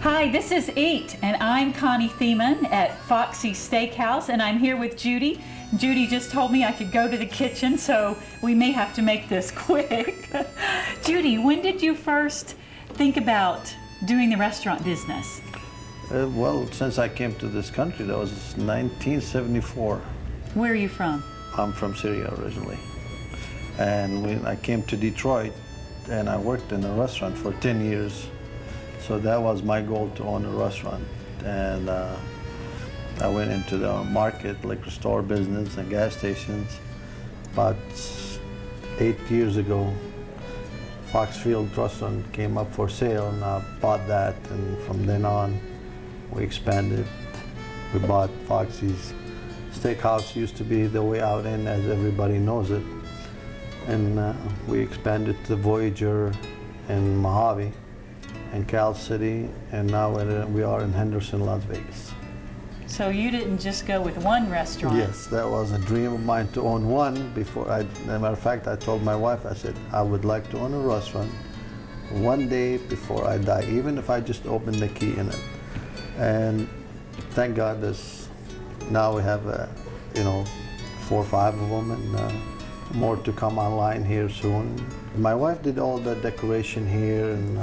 Hi, this is Eat, and I'm Connie Thiemann at Foxy Steakhouse, and I'm here with Judy. Judy just told me I could go to the kitchen, so we may have to make this quick. Judy, when did you first think about doing the restaurant business? Well, since I came to this country, that was 1974. Where are you from? I'm from Syria originally. And when I came to Detroit, and I worked in a restaurant for 10 years. So that was my goal, to own a restaurant. And I went into the market, liquor store business and gas stations. About 8 years ago, Foxfield Restaurant came up for sale, and I bought that. And from then on, we expanded. We bought Foxy's Steakhouse. Used to be the way out in, as everybody knows it. And we expanded to Voyager and Mojave and Cal City, and now we are in Henderson, Las Vegas. So you didn't just go with one restaurant? Yes, that was a dream of mine, to own one. Before as a matter of fact, I told my wife, I said, I would like to own a restaurant one day before I die, even if I just open the key in it. And thank God, now we have 4 or 5 of them, and more to come online here soon. My wife did all the decoration here, and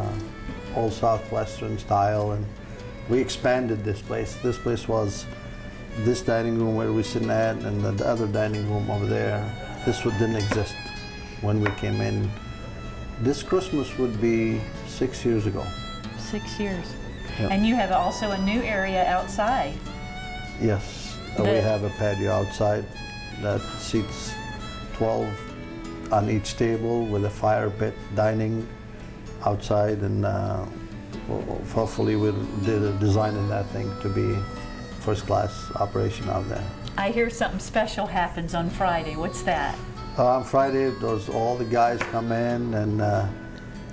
all Southwestern style, and we expanded this place. This place was this dining room where we're sitting at, and the other dining room over there. This one didn't exist when we came in. This Christmas would be 6 years ago. 6 years. Yep. And you have also a new area outside. Yes, we have a patio outside that seats 12 on each table with a fire pit dining outside, and hopefully we'll designing that thing to be first class operation out there. I hear something special happens on Friday. What's that? On Friday, all the guys come in, and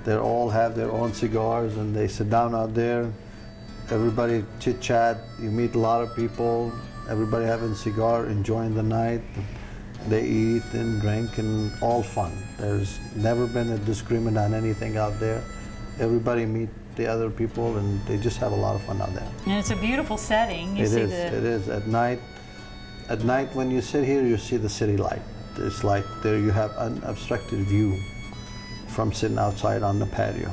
they all have their own cigars, and they sit down out there. Everybody chit chat. You meet a lot of people. Everybody having a cigar, enjoying the night. They eat and drink, and all fun. There's never been a discriminant on anything out there. Everybody meet the other people, and they just have a lot of fun out there. And it's a beautiful setting. It is. At night when you sit here, you see the city light. It's like there you have unobstructed view from sitting outside on the patio.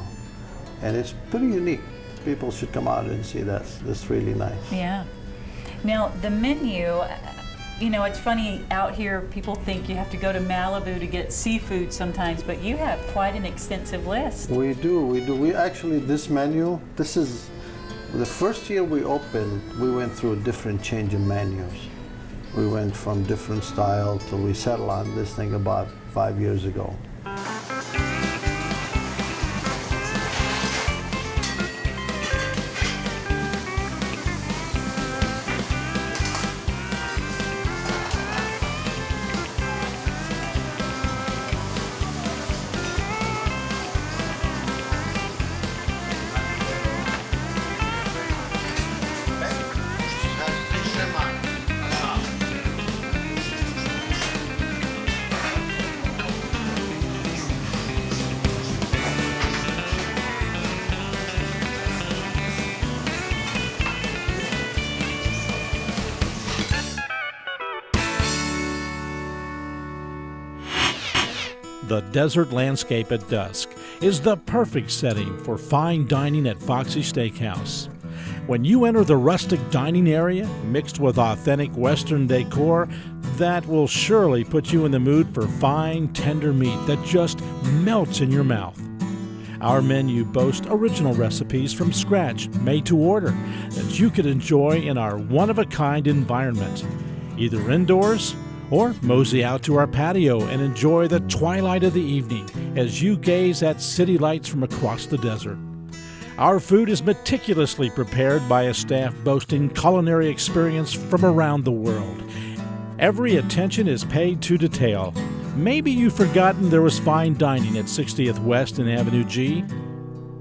And it's pretty unique. People should come out and see that. It's really nice. Yeah. Now, the menu, it's funny, out here people think you have to go to Malibu to get seafood sometimes, but you have quite an extensive list. We do. We actually, this menu, this is, the first year we opened, we went through a different change in menus. We went from different style till we settled on this thing about 5 years ago. The desert landscape at dusk is the perfect setting for fine dining at Foxy Steakhouse. When you enter the rustic dining area, mixed with authentic Western decor, that will surely put you in the mood for fine, tender meat that just melts in your mouth. Our menu boasts original recipes from scratch, made to order, that you could enjoy in our one-of-a-kind environment, either indoors or mosey out to our patio and enjoy the twilight of the evening as you gaze at city lights from across the desert. Our food is meticulously prepared by a staff boasting culinary experience from around the world. Every attention is paid to detail. Maybe you've forgotten there was fine dining at 60th West and Avenue G?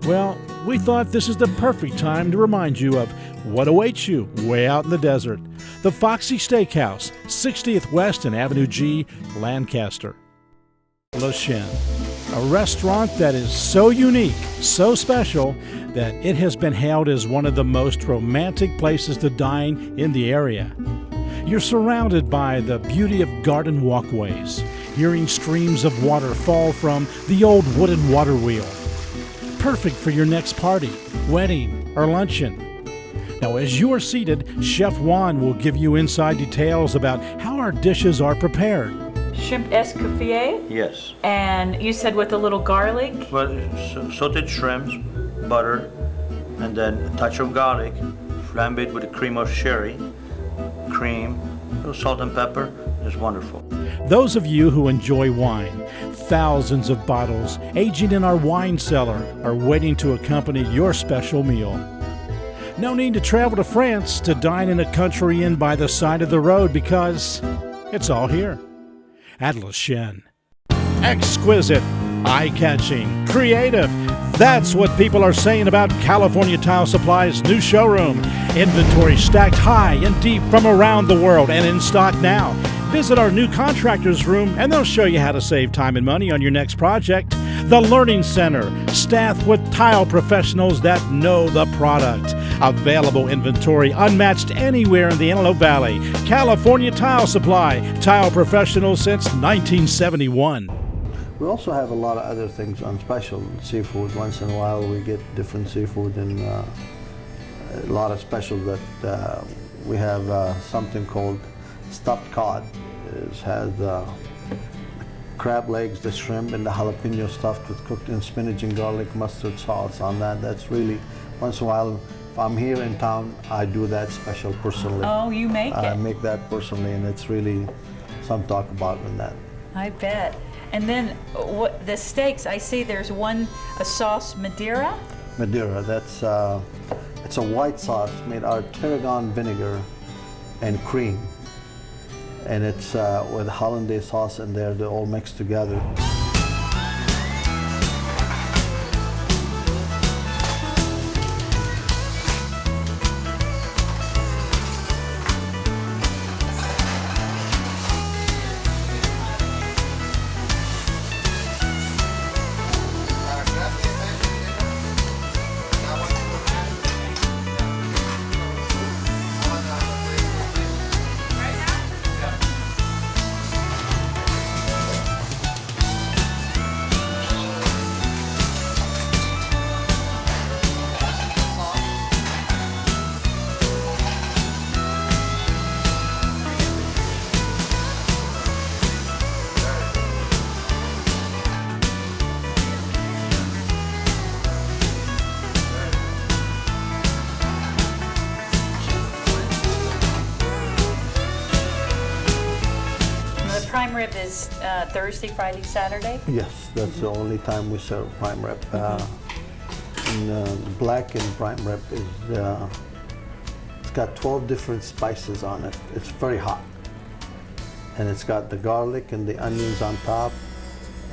Well, we thought this is the perfect time to remind you of what awaits you way out in the desert. The Foxy Steakhouse, 60th West and Avenue G, Lancaster. Le Chien, A restaurant that is so unique, so special, that it has been hailed as one of the most romantic places to dine in the area. You're surrounded by the beauty of garden walkways, hearing streams of water fall from the old wooden water wheel. Perfect for your next party, wedding, or luncheon. Now, as you are seated, Chef Juan will give you inside details about how our dishes are prepared. Shrimp escoffier, Yes. and you said with a little garlic. Well, sauteed shrimps, butter, and then a touch of garlic, flambéed with a cream of sherry, cream, a little salt and pepper. It's wonderful. Those of you who enjoy wine, thousands of bottles aging in our wine cellar are waiting to accompany your special meal. No need to travel to France to dine in a country inn by the side of the road because it's all here at Le Chien. Exquisite, eye-catching, creative. That's what people are saying about California Tile Supply's new showroom. Inventory stacked high and deep from around the world and in stock now. Visit our new contractors room and they'll show you how to save time and money on your next project. The Learning Center, staffed with tile professionals that know the product. Available inventory unmatched anywhere in the Antelope Valley. California Tile Supply, tile professionals since 1971. We also have a lot of other things on special. Seafood, once in a while we get different seafood, and a lot of specials that we have something called stuffed cod. It has crab legs, the shrimp, and the jalapeno stuffed with cooked in spinach and garlic mustard sauce on that. That's really, once in a while, if I'm here in town, I do that special personally. Oh, you make I it? make that personally, and it's really some talk about in that. I bet. And then what the steaks, I see there's one, a sauce Madeira. Madeira, that's it's a white sauce made out of tarragon vinegar and cream. And it's with hollandaise sauce in there, they're all mixed together. Prime rib is Thursday, Friday, Saturday? Yes, that's the only time we serve prime rib. Black and prime rib is, it's got 12 different spices on it. It's very hot. And it's got the garlic and the onions on top.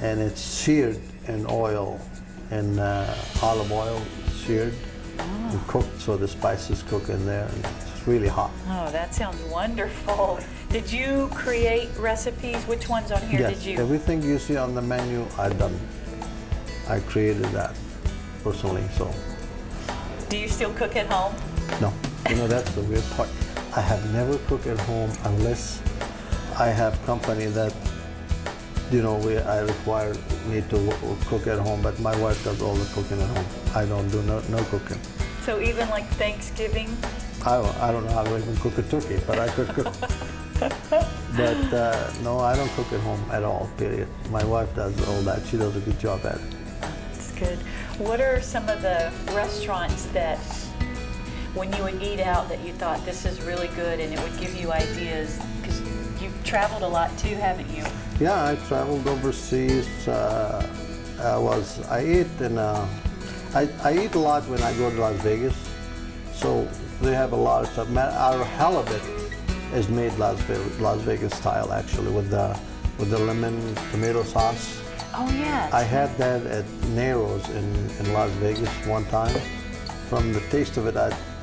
And it's seared in oil, in olive oil, seared and cooked, so the spices cook in there. And it's really hot. Oh, that sounds wonderful. Did you create recipes? Which ones on here Yes, did you? everything you see on the menu, I've done. I created that personally, so. Do you still cook at home? No, you know, that's the weird part. I have never cooked at home unless I have company that, you know, I require me to cook at home, but my wife does all the cooking at home. I don't do no cooking. So even like Thanksgiving? I don't know how to even cook a turkey, but I could cook. But no, I don't cook at home at all, period. My wife does all that. She does a good job at it. That's good. What are some of the restaurants that, when you would eat out, that you thought this is really good and it would give you ideas? Because you've traveled a lot too, haven't you? Yeah, I traveled overseas. I eat a lot when I go to Las Vegas. So they have a lot of stuff. Our halibut is made Las Vegas style, actually, with the lemon tomato sauce. Oh yeah. I had that at Nero's in Las Vegas one time. From the taste of it,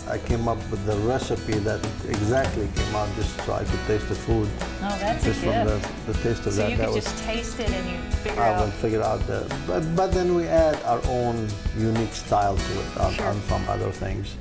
I came up with the recipe that exactly came out just so I could taste the food. Oh, that's Just a from gift. the taste of So that. you that could was, just taste it and you figure I will out. figure out but then we add our own unique style to it on some other things.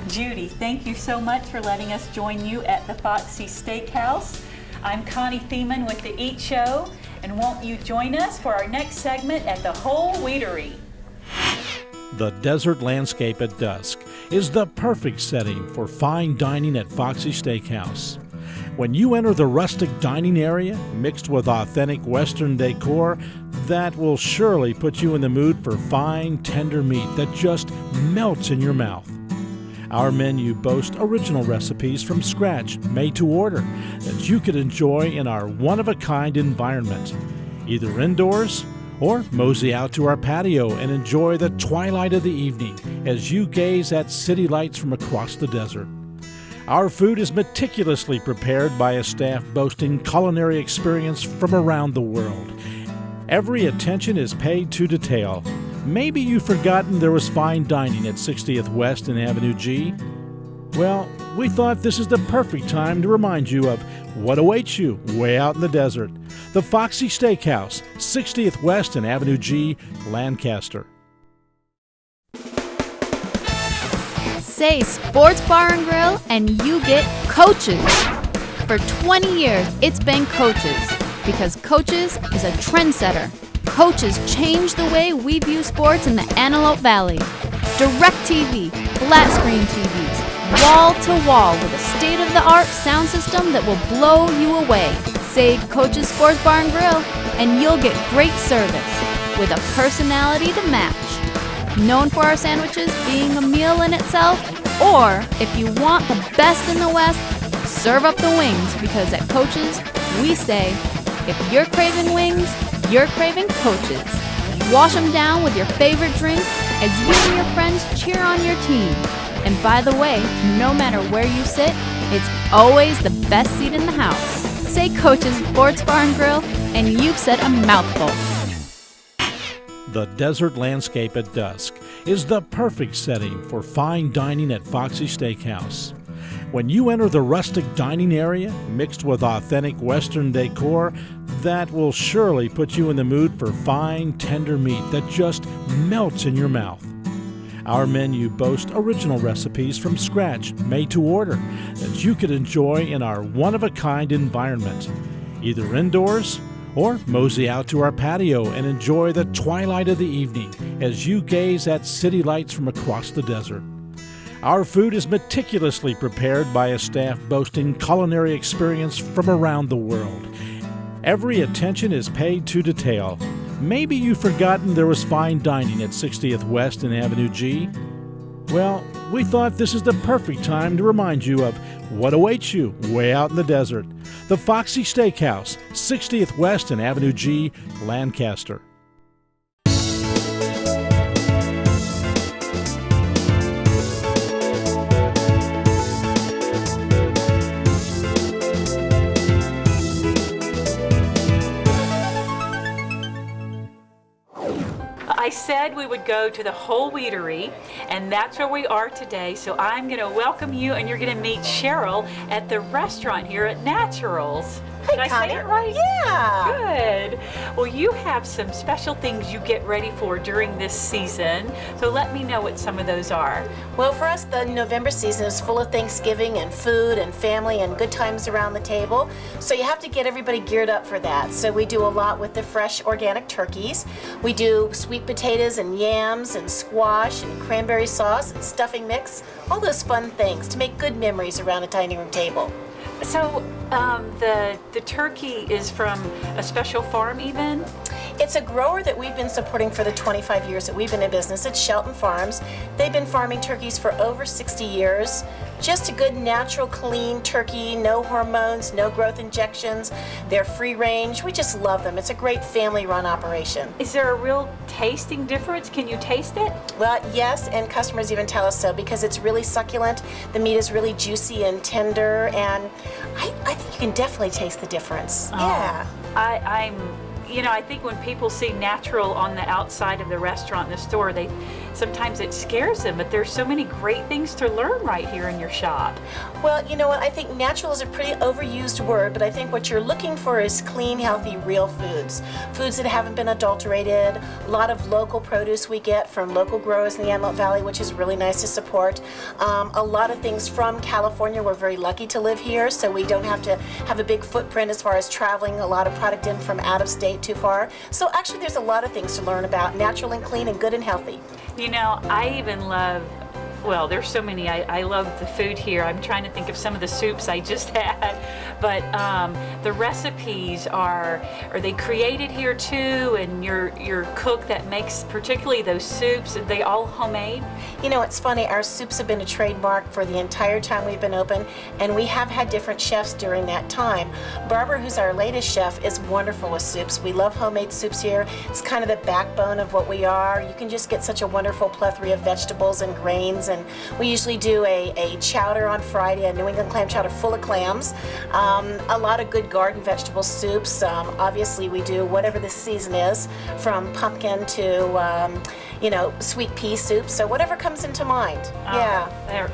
Judy, thank you so much for letting us join you at the Foxy Steakhouse. I'm Connie Thiemann with The Eat Show, and won't you join us for our next segment at the Whole Wheatery? The desert landscape at dusk is the perfect setting for fine dining at Foxy Steakhouse. When you enter the rustic dining area, mixed with authentic Western decor, that will surely put you in the mood for fine, tender meat that just melts in your mouth. Our menu boasts original recipes from scratch, made to order, that you could enjoy in our one-of-a-kind environment, either indoors or mosey out to our patio and enjoy the twilight of the evening as you gaze at city lights from across the desert. Our food is meticulously prepared by a staff boasting culinary experience from around the world. Every attention is paid to detail. Maybe you've forgotten there was fine dining at 60th West and Avenue G. Well, we thought this is the perfect time to remind you of what awaits you way out in the desert. The Foxy Steakhouse, 60th West and Avenue G, Lancaster. Say Sports Bar and Grill and you get Coaches. For 20 years, it's been Coaches, because Coaches is a trendsetter. Coaches changed the way we view sports in the Antelope Valley. Direct TV, flat screen TVs, wall to wall with a state-of-the-art sound system that will blow you away. Say Coaches Sports Bar and Grill and you'll get great service with a personality to match. Known for our sandwiches being a meal in itself, or if you want the best in the West, serve up the wings, because at Coaches, we say, if you're craving wings, you're craving Coaches. Wash them down with your favorite drink as you and your friends cheer on your team. And by the way, no matter where you sit, it's always the best seat in the house. Say Coaches Sports Bar and Grill, and you've said a mouthful. The desert landscape at dusk is the perfect setting for fine dining at Foxy Steakhouse. When you enter the rustic dining area, mixed with authentic Western decor, that will surely put you in the mood for fine, tender meat that just melts in your mouth. Our menu boasts original recipes from scratch, made to order, that you could enjoy in our one-of-a-kind environment, either indoors or mosey out to our patio and enjoy the twilight of the evening as you gaze at city lights from across the desert. Our food is meticulously prepared by a staff boasting culinary experience from around the world. Every attention is paid to detail. Maybe you've forgotten there was fine dining at 60th West and Avenue G. Well, we thought this is the perfect time to remind you of what awaits you way out in the desert. The Foxy Steakhouse, 60th West and Avenue G, Lancaster. I said we would go to the Whole Wheatery, and that's where we are today. So I'm going to welcome you, and you're going to meet Cheryl at the restaurant here at Natcheryl's. Did I say it right? Yeah. Good. Well, you have some special things you get ready for during this season. So let me know what some of those are. Well, for us, the November season is full of Thanksgiving and food and family and good times around the table. So you have to get everybody geared up for that. So we do a lot with the fresh organic turkeys. We do sweet potatoes and yams and squash and cranberry sauce and stuffing mix. All those fun things to make good memories around a dining room table. So the turkey is from a special farm even? It's a grower that we've been supporting for the 25 years that we've been in business. It's Shelton Farms. They've been farming turkeys for over 60 years. Just a good, natural, clean turkey, no hormones, no growth injections. They're free range. We just love them. It's a great family-run operation. Is there a real tasting difference? Can you taste it? Well, yes, and customers even tell us so because it's really succulent. The meat is really juicy and tender, and I think you can definitely taste the difference. Yeah. I think when people see natural on the outside of the restaurant in the store, sometimes it scares them, but there's so many great things to learn right here in your shop. Well, you know what, I think natural is a pretty overused word, but I think what you're looking for is clean, healthy, real foods. Foods that haven't been adulterated, a lot of local produce we get from local growers in the Antelope Valley, which is really nice to support. A lot of things from California. We're very lucky to live here, so we don't have to have a big footprint as far as traveling a lot of product in from out of state too far. So actually there's a lot of things to learn about, natural and clean and good and healthy. You know, I even love, well, there's so many. I love the food here. I'm trying to think of some of the soups I just had, but the recipes are they created here too? And your cook that makes particularly those soups, are they all homemade? You know, it's funny, our soups have been a trademark for the entire time we've been open, and we have had different chefs during that time. Barbara, who's our latest chef, is wonderful with soups. We love homemade soups here. It's kind of the backbone of what we are. You can just get such a wonderful plethora of vegetables and grains, and we usually do a chowder on Friday, a New England clam chowder full of clams. A lot of good garden vegetable soups. Obviously, we do whatever the season is, from pumpkin to sweet pea soup. So whatever comes into mind. Yeah.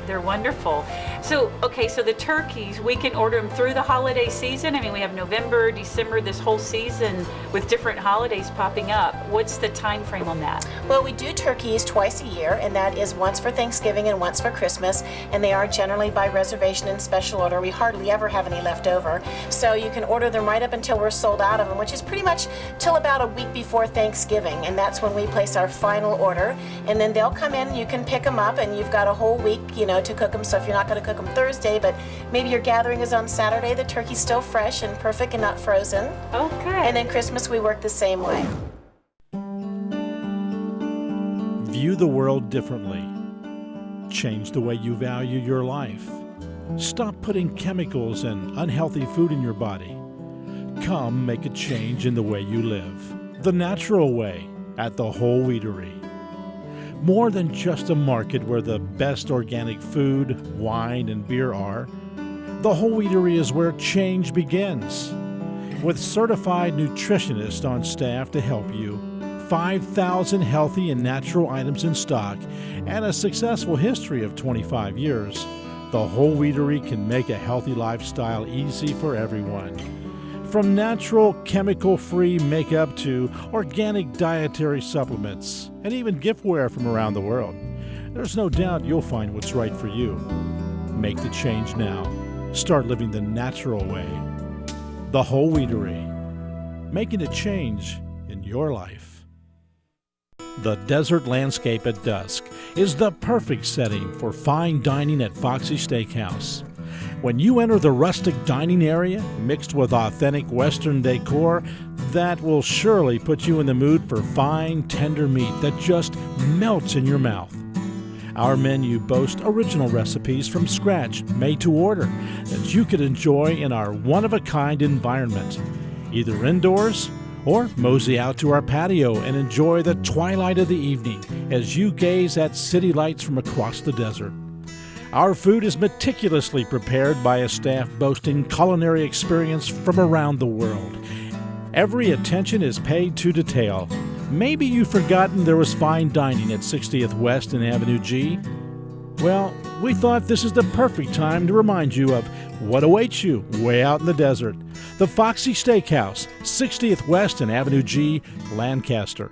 They're wonderful. So, okay, so the turkeys, we can order them through the holiday season. I mean, we have November, December, this whole season with different holidays popping up. What's the time frame on that? Well, we do turkeys twice a year, and that is once for Thanksgiving and once for Christmas, and they are generally by reservation and special order. We hardly ever have any left over. So you can order them right up until we're sold out of them, which is pretty much till about a week before Thanksgiving, and that's when we place our final order, and then they'll come in, you can pick them up, and you've got a whole week, to cook them. So if you're not going to cook them Thursday, but maybe your gathering is on Saturday, the turkey's still fresh and perfect and not frozen. Okay. And then Christmas we work the same way. View the world differently. Change the way you value your life. Stop putting chemicals and unhealthy food in your body. Come make a change in the way you live. The natural way at the Whole Wheatery. More than just a market where the best organic food, wine, and beer are, the Whole Wheatery is where change begins. With certified nutritionists on staff to help you, 5,000 healthy and natural items in stock, and a successful history of 25 years, the Whole Wheatery can make a healthy lifestyle easy for everyone. From natural, chemical-free makeup to organic dietary supplements, and even giftware from around the world, there's no doubt you'll find what's right for you. Make the change now. Start living the natural way. The Whole Wheatery, making a change in your life. The desert landscape at dusk is the perfect setting for fine dining at Foxy Steakhouse. When you enter the rustic dining area, mixed with authentic Western decor, that will surely put you in the mood for fine, tender meat that just melts in your mouth. Our menu boasts original recipes from scratch, made to order, that you could enjoy in our one-of-a-kind environment, either indoors or mosey out to our patio and enjoy the twilight of the evening as you gaze at city lights from across the desert. Our food is meticulously prepared by a staff boasting culinary experience from around the world. Every attention is paid to detail. Maybe you've forgotten there was fine dining at 60th West and Avenue G. Well, we thought this is the perfect time to remind you of what awaits you way out in the desert. The Foxy Steakhouse, 60th West and Avenue G, Lancaster.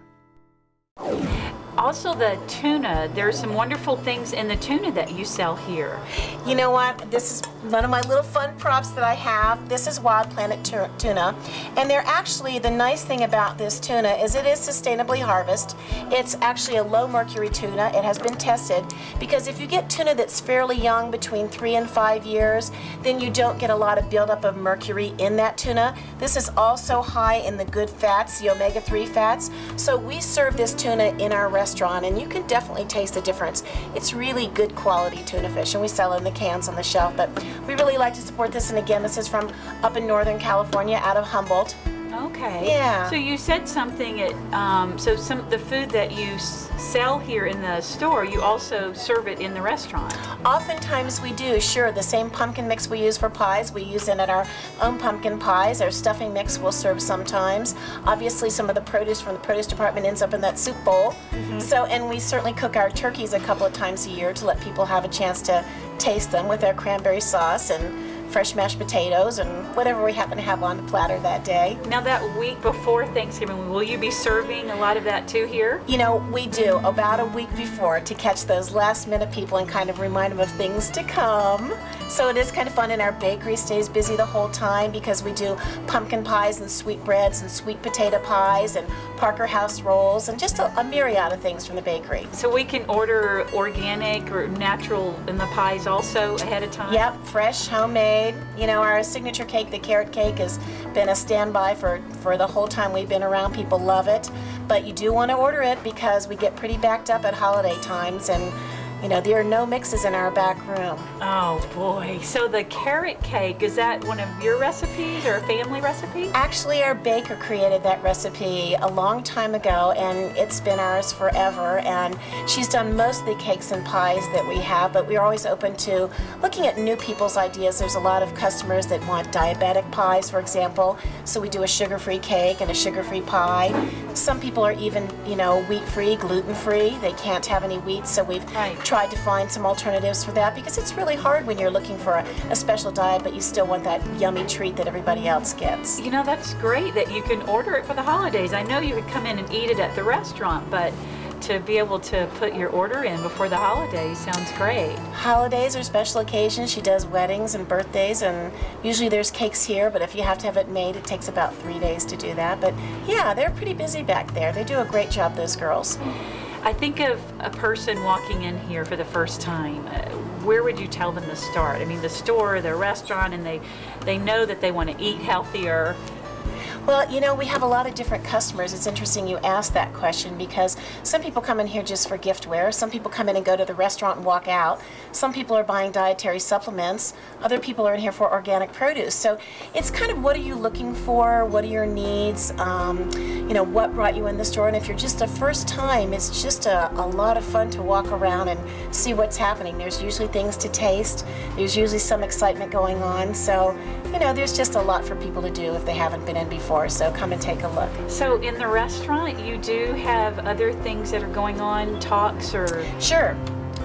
Also the tuna, there's some wonderful things in the tuna that you sell here. You know what? This is one of my little fun props that I have. This is Wild Planet tuna. And they're actually, the nice thing about this tuna is it is sustainably harvested. It's actually a low mercury tuna. It has been tested because if you get tuna that's fairly young, between 3 and 5 years, then you don't get a lot of buildup of mercury in that tuna. This is also high in the good fats, the omega-3 fats. So we serve this tuna in our restaurant and you can definitely taste the difference. It's really good quality tuna fish and we sell it in the cans on the shelf, but we really like to support this. And again, this is from up in Northern California out of Humboldt. Okay. Yeah. So you said something so some the food that you sell here in the store, you also serve it in the restaurant. Oftentimes we do, sure. The same pumpkin mix we use for pies, we use it in our own pumpkin pies. Our stuffing mix we'll serve sometimes. Obviously some of the produce from the produce department ends up in that soup bowl. So, and we certainly cook our turkeys a couple of times a year to let people have a chance to taste them with our cranberry sauce and fresh mashed potatoes and whatever we happen to have on the platter that day. Now that week before Thanksgiving, will you be serving a lot of that too here? You know, we do about a week before to catch those last minute people and kind of remind them of things to come. So it is kind of fun, and our bakery stays busy the whole time because we do pumpkin pies and sweetbreads and sweet potato pies and Parker House rolls and just a myriad of things from the bakery. So we can order organic or natural in the pies also ahead of time? Yep, fresh, homemade. You know, our signature cake, the carrot cake, has been a standby for the whole time we've been around. People love it. But you do want to order it because we get pretty backed up at holiday times, and you know, there are no mixes in our back room. Oh boy. So the carrot cake, is that one of your recipes or a family recipe? Actually, our baker created that recipe a long time ago, and it's been ours forever. And she's done most of the cakes and pies that we have, but we're always open to looking at new people's ideas. There's a lot of customers that want diabetic pies, for example, so we do a sugar-free cake and a sugar-free pie. Some people are even, you know, wheat-free, gluten-free. They can't have any wheat, so we've tried to find some alternatives for that because it's really hard when you're looking for a special diet, but you still want that yummy treat that everybody else gets. You know, that's great that you can order it for the holidays. I know you would come in and eat it at the restaurant, but to be able to put your order in before the holidays sounds great. Holidays or special occasions, she does weddings and birthdays, and usually there's cakes here, but if you have to have it made, it takes about 3 days to do that. But yeah, they're pretty busy back there. They do a great job, those girls. I think of a person walking in here for the first time. Where would you tell them to start? I mean, the store, the restaurant, and they know that they want to eat healthier. Well, you know, we have a lot of different customers. It's interesting you asked that question because some people come in here just for giftware. Some people come in and go to the restaurant and walk out. Some people are buying dietary supplements. Other people are in here for organic produce. So it's kind of, what are you looking for? What are your needs? You know, what brought you in the store? And if you're just the first time, it's just a lot of fun to walk around and see what's happening. There's usually things to taste. There's usually some excitement going on. So, you know, there's just a lot for people to do if they haven't been in before. So come and take a look. So in the restaurant, you do have other things that are going on, talks or? Sure.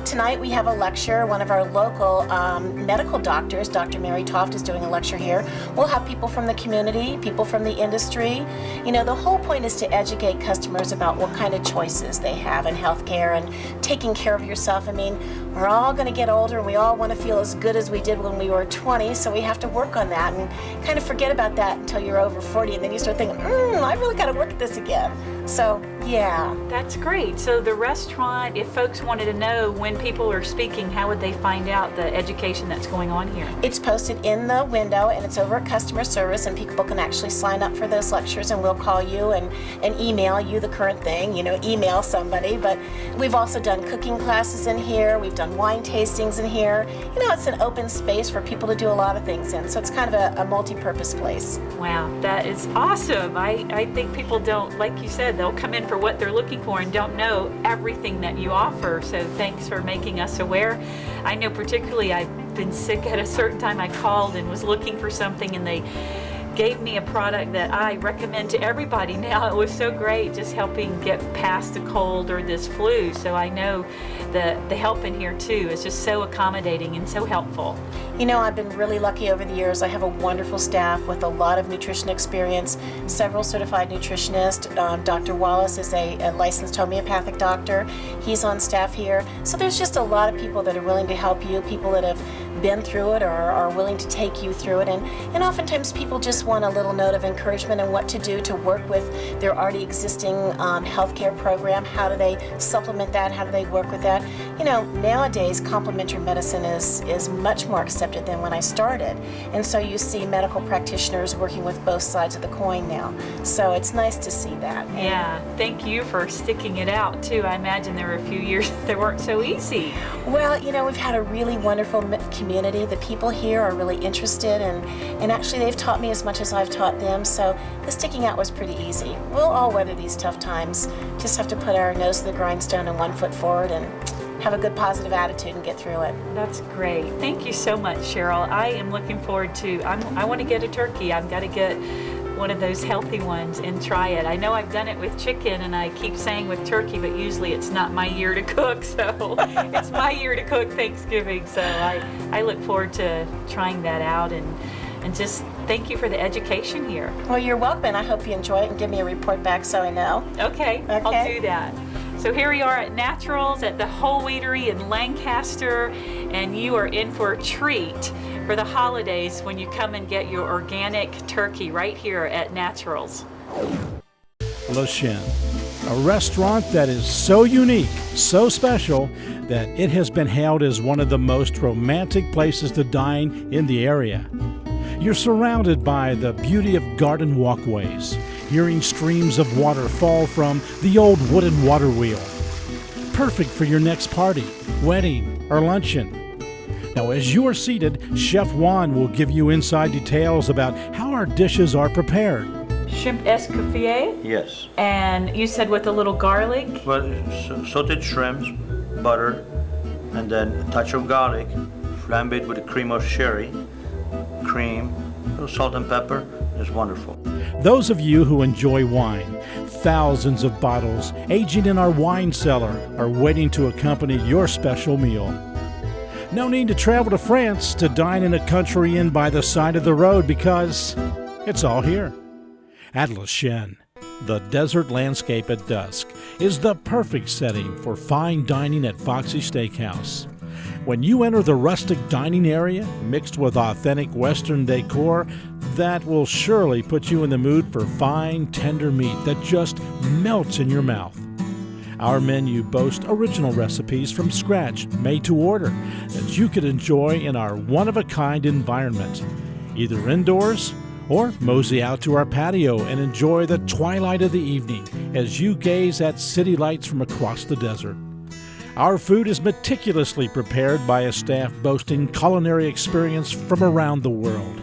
Tonight we have a lecture. One of our local medical doctors, Dr. Mary Toft, is doing a lecture here. We'll have people from the community, people from the industry. You know, the whole point is to educate customers about what kind of choices they have in healthcare and taking care of yourself. I mean, we're all going to get older and we all want to feel as good as we did when we were 20, so we have to work on that and kind of forget about that until you're over 40, and then you start thinking, I really got to look at this again. So, yeah. That's great. So the restaurant, if folks wanted to know when people are speaking, how would they find out the education that's going on here? It's posted in the window and it's over at customer service, and people can actually sign up for those lectures, and we'll call you and email you the current thing, you know, email somebody. But we've also done cooking classes in here. We've done wine tastings in here. You know, it's an open space for people to do a lot of things in, so it's kind of a multi-purpose place. Wow, that is awesome. I think people don't, like you said, they'll come in for what they're looking for and don't know everything that you offer. So thanks for making us aware. I know particularly I've been sick at a certain time. I called and was looking for something, and they gave me a product that I recommend to everybody now. It was so great just helping get past the cold or this flu. So I know the help in here too is just so accommodating and so helpful. You know, I've been really lucky over the years. I have a wonderful staff with a lot of nutrition experience, several certified nutritionists. Dr. Wallace is a licensed homeopathic doctor. He's on staff here. So there's just a lot of people that are willing to help you, people that have been through it or are willing to take you through it. And oftentimes people just want a little note of encouragement on what to do to work with their already existing healthcare program. How do they supplement that? How do they work with that? You know, nowadays complementary medicine is much more accepted than when I started. And so you see medical practitioners working with both sides of the coin now. So it's nice to see that. Yeah, thank you for sticking it out too. I imagine there were a few years that weren't so easy. Well, you know, we've had a really wonderful community. The people here are really interested, and actually they've taught me as much as I've taught them, so the sticking out was pretty easy. We'll all weather these tough times. Just have to put our nose to the grindstone and 1 foot forward and have a good positive attitude and get through it. That's great. Thank you so much, Cheryl. I am looking forward to, I want to get a turkey. I've got to get one of those healthy ones and try it. I know I've done it with chicken, and I keep saying with turkey, but usually it's not my year to cook, so it's my year to cook Thanksgiving. So I look forward to trying that out, and just thank you for the education here. Well, you're welcome, and I hope you enjoy it and give me a report back so I know. Okay. I'll do that. So here we are at Natcheryl's at the Whole Wheatery in Lancaster, and you are in for a treat for the holidays when you come and get your organic turkey right here at Natcheryl's. Le Chien, a restaurant that is so unique, so special, that it has been hailed as one of the most romantic places to dine in the area. You're surrounded by the beauty of garden walkways, hearing streams of water fall from the old wooden water wheel. Perfect for your next party, wedding, or luncheon. Now, as you are seated, Chef Juan will give you inside details about how our dishes are prepared. Shrimp escoffier? Yes. And you said with a little garlic? Well, sauteed shrimps, butter, and then a touch of garlic, flambéed with a cream of sherry, cream, a little salt and pepper. It's wonderful. Those of you who enjoy wine, thousands of bottles aging in our wine cellar are waiting to accompany your special meal. No need to travel to France to dine in a country inn by the side of the road, because it's all here. At Le Chien, the desert landscape at dusk is the perfect setting for fine dining at Foxy Steakhouse. When you enter the rustic dining area, mixed with authentic Western decor, that will surely put you in the mood for fine, tender meat that just melts in your mouth. Our menu boasts original recipes from scratch, made to order, that you could enjoy in our one-of-a-kind environment, either indoors or mosey out to our patio and enjoy the twilight of the evening as you gaze at city lights from across the desert. Our food is meticulously prepared by a staff boasting culinary experience from around the world.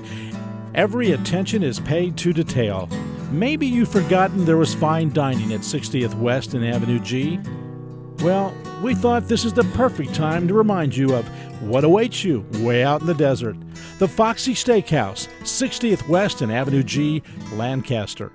Every attention is paid to detail. Maybe you've forgotten there was fine dining at 60th West and Avenue G. Well, we thought this is the perfect time to remind you of what awaits you way out in the desert. The Foxy Steakhouse, 60th West and Avenue G, Lancaster.